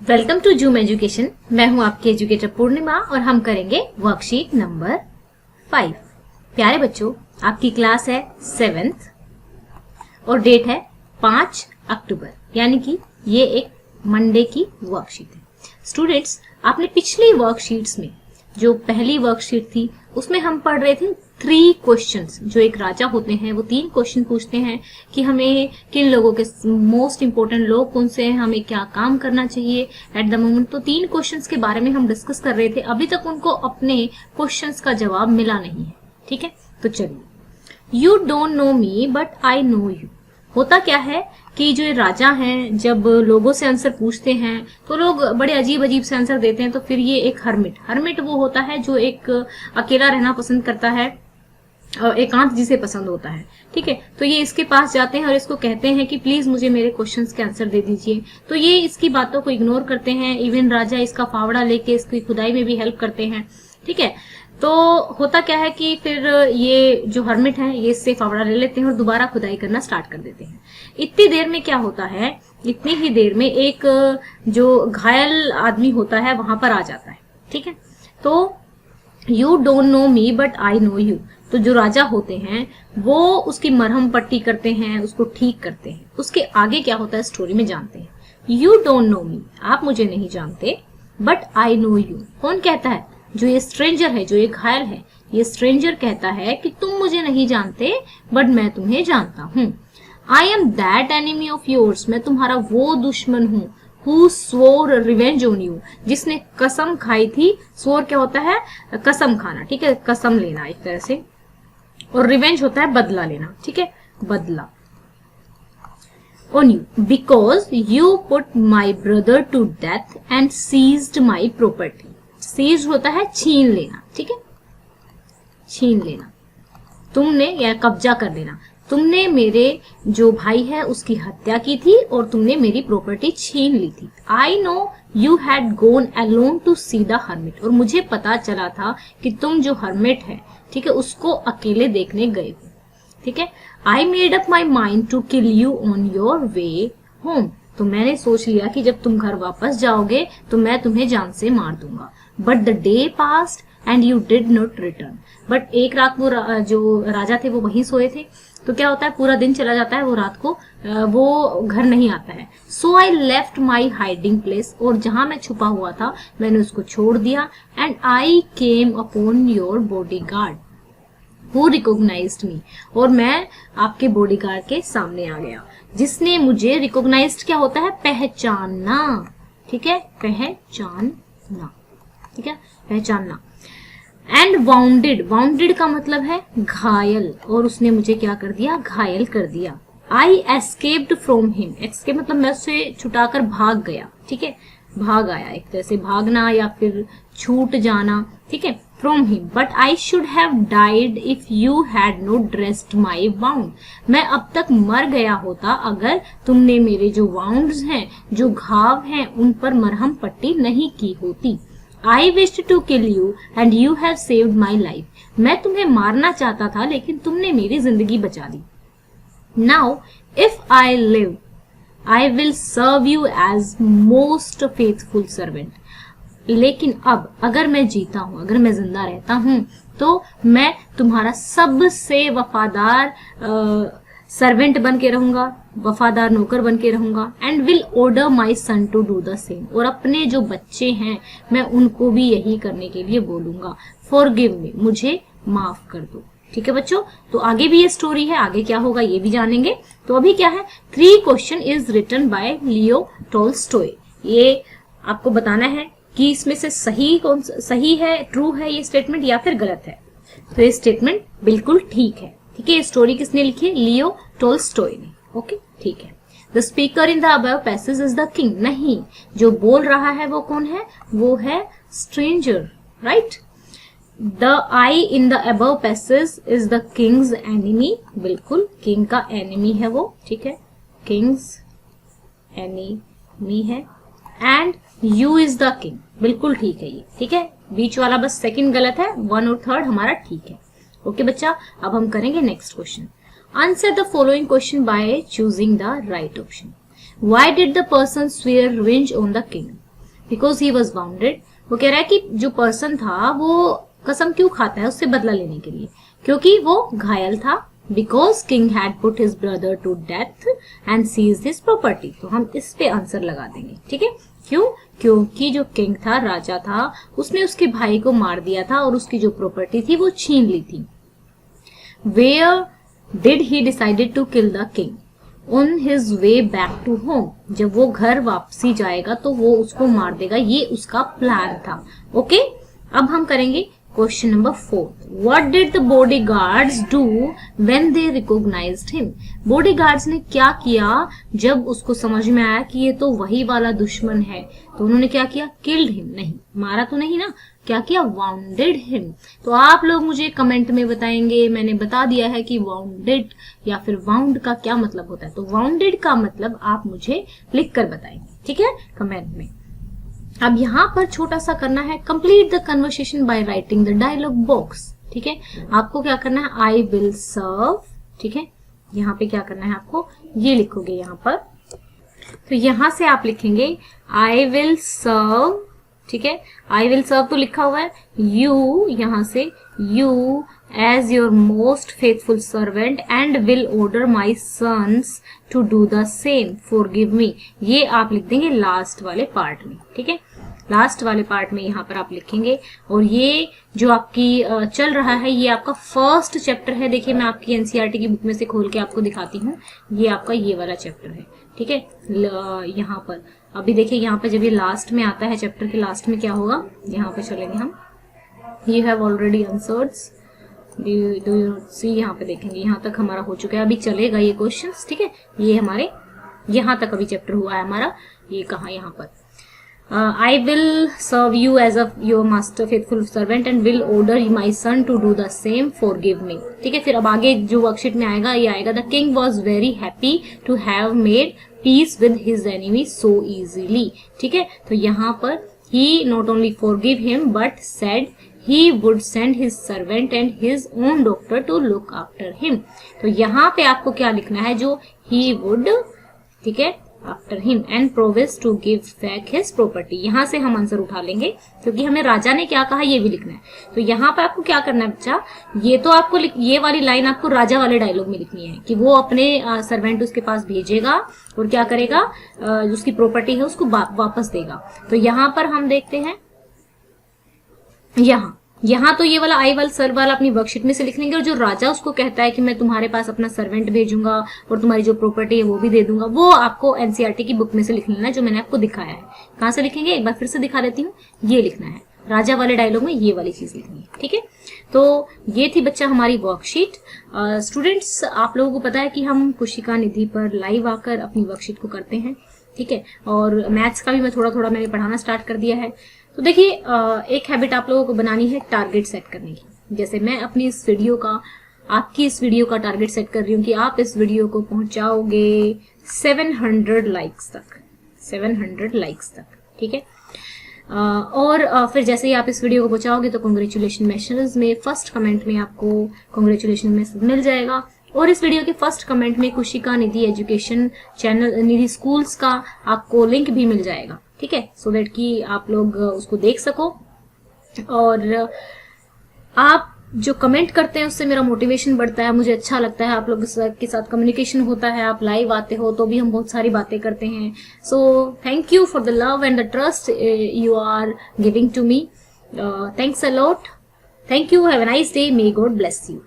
Welcome to zoom education. मैं हूं आपकी एजुकेटर पूर्णिमा और हम करेंगे वर्कशीट नंबर 5। प्यारे बच्चों, आपकी क्लास है 7th और डेट है 5 अक्टूबर, यानी कि ये एक मंडे की वर्कशीट है। स्टूडेंट्स, आपने पिछली वर्कशीट्स में जो पहली वर्कशीट थी उसमें हम पढ़ रहे थे 3 क्वेश्चंस। जो एक राजा होते हैं वो 3 क्वेश्चन पूछते हैं कि हमें किन लोगों के मोस्ट इंपोर्टेंट लोग कौन से हैं, हमें क्या काम करना चाहिए एट द मोमेंट। तो 3 क्वेश्चंस के बारे में हम डिस्कस कर रहे थे। अभी तक उनको अपने क्वेश्चंस का जवाब मिला नहीं है, ठीक है। तो चलिए, you don't know me but I know you. होता क्या है कि जो राजा हैं जब लोगों से आंसर पूछते हैं तो लोग बड़े अजीब अजीब से आंसर देते हैं। तो फिर ये एक हर्मिट वो होता है जो एक अकेला रहना पसंद करता है, एकांत जिसे पसंद होता है, ठीक है। तो ये इसके पास जाते हैं और इसको कहते हैं कि प्लीज मुझे मेरे क्वेश्चंस के आंसर दे दीजिए। तो ये इसकी बातों को इग्नोर करते हैं। इवन राजा इसका फावड़ा लेके इसकी खुदाई में भी हेल्प करते हैं, ठीक है। तो होता क्या है कि फिर ये जो हर्मिट है ये इससे फावड़ा ले लेते हैं और दोबारा खुदाई करना स्टार्ट कर देते हैं। इतनी देर में क्या होता है, इतनी ही देर में एक जो घायल आदमी होता है वहां पर आ जाता है, ठीक है। तो you don't know me but I know you. तो जो राजा होते हैं वो उसकी मरहम पट्टी करते हैं, उसको ठीक करते हैं। उसके आगे क्या होता है स्टोरी में जानते हैं। यू डोंट नो मी, आप मुझे नहीं जानते, बट आई नो यू। कौन कहता है? जो ये स्ट्रेंजर है, जो ये घायल है, ये स्ट्रेंजर कहता है कि तुम मुझे नहीं जानते बट मैं तुम्हें जानता हूँ। I am that enemy of yours, मैं तुम्हारा वो दुश्मन हूँ। Who swore revenge on you, जिसने कसम खाई थी। swore क्या होता है? कसम खाना, ठीक है, कसम लेना एक तरह से। और रिवेंज होता है बदला लेना, ठीक है, बदला। on you because you put my brother to death and seized my property। seized होता है छीन लेना, ठीक है, छीन लेना। तुमने या कब्जा कर लेना। तुमने मेरे जो भाई है उसकी हत्या की थी और तुमने मेरी प्रॉपर्टी छीन ली थी। I know you had gone alone to see the hermit, और मुझे पता चला था कि तुम जो हर्मिट है, ठीक है, उसको अकेले देखने गए हो, ठीक है। I made up my mind to kill you on your way home. तो मैंने सोच लिया कि जब तुम घर वापस जाओगे तो मैं तुम्हें जान से मार दूंगा। But the day passed and you did not return. But एक रात वो जो राजा थे वो वहीं सोए थे। तो क्या होता है, पूरा दिन चला जाता है, वो रात को वो घर नहीं आता है। So I left my hiding place, और जहां मैं छुपा हुआ था मैंने उसको छोड़ दिया। And I came upon your body guard who recognised me, और मैं आपके बॉडीगार्ड के सामने आ गया जिसने मुझे रिकॉग्नाइज्ड, क्या होता है, पहचानना, ठीक है, पहचानना, ठीक है, पहचानना। एंड वाउंडेड, वाउंडेड का मतलब है घायल, और उसने मुझे क्या कर दिया, घायल कर दिया। आई एस्केप्ड फ्रॉम हिम, एस्केप मतलब मैं उससे छुटाकर भाग गया, ठीक है, भाग आया, एक तरह से भागना या फिर छूट जाना, ठीक है, from him. But I should have died if you had not dressed my wound. मैं अब तक मर गया होता अगर तुमने मेरे जो वाउंड्स हैं, जो घाव हैं, उन पर मरहम पट्टी नहीं की होती। I wished to kill you and you have saved my life। मैं तुम्हें मारना चाहता था लेकिन तुमने मेरी जिंदगी बचा दी। Now if I live, I will serve you as most faithful servant। लेकिन अब अगर मैं जीता हूं, अगर मैं जिंदा रहता हूं, तो मैं तुम्हारा सबसे वफादार सर्वेंट बन के रहूंगा, वफादार नौकर बन के रहूंगा। And will order my son to do the same, और अपने जो बच्चे हैं मैं उनको भी यही करने के लिए बोलूंगा। फॉरगिव मी, मुझे माफ कर दो, ठीक है बच्चों। तो आगे भी ये स्टोरी है, आगे क्या होगा ये भी जानेंगे। तो अभी क्या है, 3 question is written by Leo Tolstoy. ये आपको बताना है कि इसमें से सही है, ट्रू है ये स्टेटमेंट या फिर गलत है। तो ये स्टेटमेंट बिल्कुल ठीक है, ठीक है। ये स्टोरी किसने लिखी है? लियो टॉल्स्टॉय ने, ओके, ठीक है। The speaker in the above passage is the king, नहीं, जो बोल रहा है वो कौन है? वो है stranger, right. The I in the above passage is the Kings enemy, बिल्कुल किंग का एनिमी है वो, ठीक है, किंग्स एनिमी है। And you is the king, बिल्कुल ठीक है ये, ठीक है। बीच वाला बस सेकंड गलत है, 1 और 3 हमारा ठीक है, ओके बच्चा। अब हम करेंगे next question. Answer the following question by choosing the right option. Why did the person swear revenge on the king? Because he was bounded. वो कह रहा है कि जो पर्सन था वो कसम क्यों खाता है, उससे बदला लेने के लिए, क्योंकि वो घायल था। Because king had put his brother to death and seized his property. तो हम इस पे आंसर लगा देंगे, ठीक है। क्यों? क्योंकि जो किंग था, राजा था, उसने उसके भाई को मार दिया था और उसकी जो प्रॉपर्टी थी वो छीन ली थी। Where did he decided to kill the king? On his way back to home. जब वो घर वापसी जाएगा तो वो उसको मार देगा, ये उसका प्लान था। ओके, अब हम करेंगे question number 4। What did the bodyguards do when they recognised him? Bodyguards ने क्या किया जब उसको समझ में आया कि ये तो वही वाला दुश्मन है? तो उन्होंने क्या किया? Killed him. नहीं, मारा तो नहीं ना, क्या किया? Bounded him. तो आप लोग मुझे कमेंट में बताएंगे, मैंने बता दिया है कि वाउंडेड या फिर वाउंड का क्या मतलब होता है। तो वाउंडेड का मतलब आप मुझे लिख कर बताएंगे, ठीक है, कमेंट में। अब यहाँ पर छोटा सा करना है, complete the conversation by writing the dialogue box, ठीक है। आपको क्या करना है? आई विल सर्व, ठीक है। यहाँ पे क्या करना है आपको? ये लिखोगे यहाँ पर। तो यहाँ से आप लिखेंगे आई विल सर्व, ठीक है। आई विल सर्व तो लिखा हुआ है, यू, यहाँ से you as your most faithful servant and will order my sons to do the same, forgive me. ये आप लिख देंगे लास्ट वाले पार्ट में, ठीक है। लास्ट वाले पार्ट में यहाँ पर आप लिखेंगे। और ये जो आपकी चल रहा है, ये आपका फर्स्ट चैप्टर है। देखिए, मैं आपकी एनसीईआरटी की बुक में से खोल के आपको दिखाती हूँ। ये आपका ये वाला चैप्टर है, ठीक है। यहाँ पर अभी देखिए, यहाँ पे जब ये लास्ट में आता है, चैप्टर के लास्ट में क्या होगा, यहाँ पे चलेंगे हम। You have already answered, do you see, यहाँ पे देखेंगे, यहाँ तक हमारा हो चुका है। अभी चलेगा ये क्वेश्चंस, ठीक है। ये हमारे यहाँ तक अभी चैप्टर हुआ है हमारा। ये कहा यहाँ पर I will serve you as a your master faithful servant and will order my son to do the same, forgive me, ठीक है। फिर अब आगे जो वर्कशीट में आएगा, ये आएगा the king was very happy to have made peace with his enemy so easily, ठीक है। तो यहाँ पर ही not only forgive him but said he would send his servant and his own doctor to look after him। तो यहाँ पे आपको क्या लिखना है? जो he would, ठीक है, after him and promised to give back his property। यहाँ से हम आंसर उठा लेंगे, क्योंकि हमें राजा ने क्या कहा ये भी लिखना है। तो यहाँ पे आपको क्या करना है बच्चा? ये तो आपको ये वाली लाइन आपको राजा वाले डायलॉग में लिखनी है कि वो अपने सर्वेंट उसके पास भेजेगा और क्या करेगा, उसकी प्रॉपर्टी है उसको वापस देगा। तो यहाँ पर हम देखते हैं, यहाँ तो ये वाला आई विल सर्व वाला अपनी वर्कशीट में से लिख लेंगे। और जो राजा उसको कहता है कि मैं तुम्हारे पास अपना सर्वेंट भेजूंगा और तुम्हारी जो प्रॉपर्टी है वो भी दे दूंगा, वो आपको एनसीईआरटी की बुक में से लिख लेना है, जो मैंने आपको दिखाया है। कहाँ से लिखेंगे? एक बार फिर से दिखा देती हूँ। ये लिखना है, राजा वाले डायलॉग में ये वाली चीज लिखनी है, ठीक है। तो ये थी बच्चा हमारी वर्कशीट। स्टूडेंट्स, आप लोगों को पता है कि हम कुशिका निधि पर लाइव आकर अपनी वर्कशीट को करते हैं, ठीक है। और मैथ्स का भी मैं थोड़ा थोड़ा मैंने पढ़ाना स्टार्ट कर दिया है। तो देखिए, एक हैबिट आप लोगों को बनानी है टारगेट सेट करने की। जैसे मैं अपनी इस वीडियो का, आपकी इस वीडियो का टारगेट सेट कर रही हूँ कि आप इस वीडियो को पहुंचाओगे 700 लाइक्स तक, 700 लाइक्स तक, ठीक है। और फिर जैसे ही आप इस वीडियो को पहुंचाओगे तो कॉन्ग्रेचुलेशन मैसेज में फर्स्ट कमेंट में आपको कॉन्ग्रेचुलेशन मैसेज मिल जाएगा। और इस वीडियो के फर्स्ट कमेंट में कुशिका निधि एजुकेशन चैनल, निधि स्कूल्स का आपको लिंक भी मिल जाएगा, ठीक है, सो दैट कि आप लोग उसको देख सको। और आप जो कमेंट करते हैं उससे मेरा मोटिवेशन बढ़ता है, मुझे अच्छा लगता है, आप लोग के साथ कम्युनिकेशन होता है, आप लाइव आते हो तो भी हम बहुत सारी बातें करते हैं। So thank you for the love and the trust you are giving to me. Thanks a lot. Thank you. Have a nice day. May God bless you.